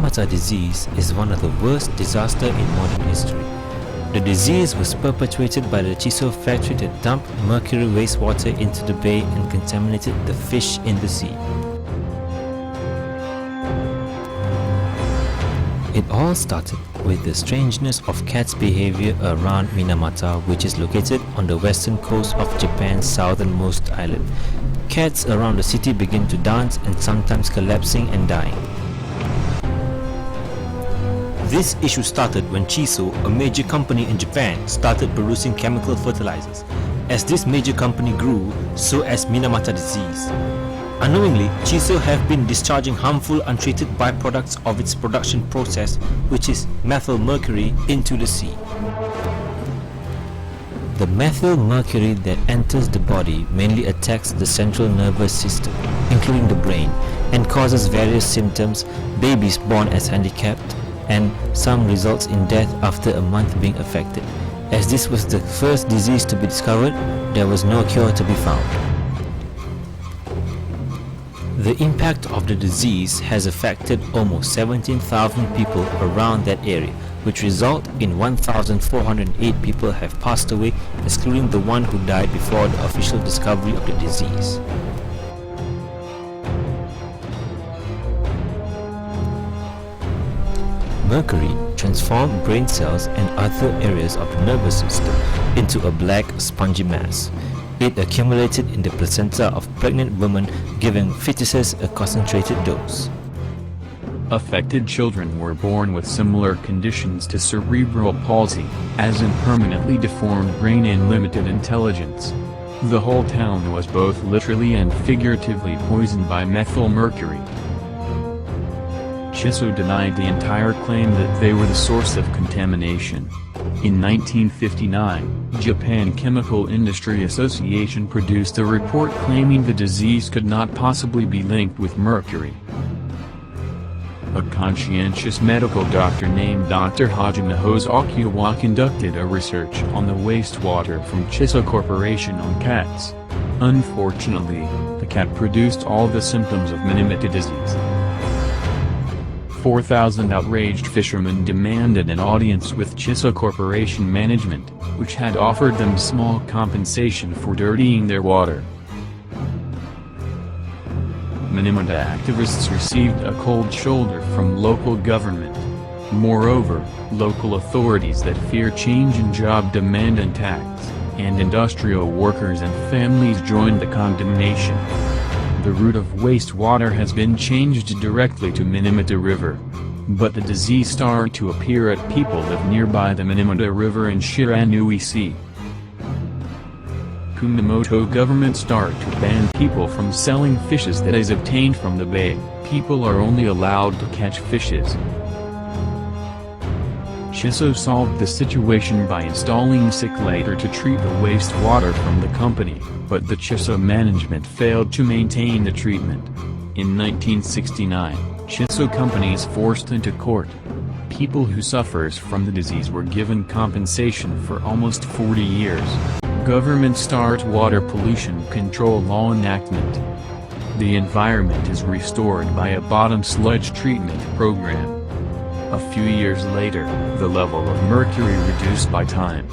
Minamata disease is one of the worst disasters in modern history. The disease was perpetuated by the Chiso factory that dumped mercury wastewater into the bay and contaminated the fish in the sea. It all started with the strangeness of cats' behavior around Minamata, which is located on the western coast of Japan's southernmost island. Cats around the city begin to dance and sometimes collapsing and dying. This issue started when Chiso, a major company in Japan, started producing chemical fertilizers. As this major company grew, so as Minamata disease. Unknowingly, Chiso have been discharging harmful untreated byproducts of its production process, which is methyl mercury, into the sea. The methyl mercury that enters the body mainly attacks the central nervous system, including the brain, and causes various symptoms, babies born as handicapped, and some results in death after a month being affected. As this was the first disease to be discovered, there was no cure to be found. The impact of the disease has affected almost 17,000 people around that area, which result in 1,408 people have passed away, excluding the one who died before the official discovery of the disease. Mercury transformed brain cells and other areas of the nervous system into a black, spongy mass. It accumulated in the placenta of pregnant women, giving fetuses a concentrated dose. Affected children were born with similar conditions to cerebral palsy, as in permanently deformed brain and limited intelligence. The whole town was both literally and figuratively poisoned by methyl mercury. Chiso denied the entire claim that they were the source of contamination. In 1959, Japan Chemical Industry Association produced a report claiming the disease could not possibly be linked with mercury. A conscientious medical doctor named Dr. Hajime Hosokawa conducted a research on the wastewater from Chiso Corporation on cats. Unfortunately, the cat produced all the symptoms of Minamata disease. 4,000 outraged fishermen demanded an audience with Chiso Corporation management, which had offered them small compensation for dirtying their water. Minamata activists received a cold shoulder from local government. Moreover, local authorities that fear change in job demand and tax, and industrial workers and families joined the condemnation. The route of wastewater has been changed directly to Minamata River. But the disease started to appear at people live nearby the Minamata River in Shiranui Sea. Kumamoto government started to ban people from selling fishes that is obtained from the bay. People are only allowed to catch fishes. Chiso solved the situation by installing cyclator to treat the wastewater from the company, but the Chiso management failed to maintain the treatment. In 1969, Chiso companies forced into court. People who suffers from the disease were given compensation for almost 40 years. Government starts water pollution control law enactment. The environment is restored by a bottom sludge treatment program. A few years later, the level of mercury reduced by time.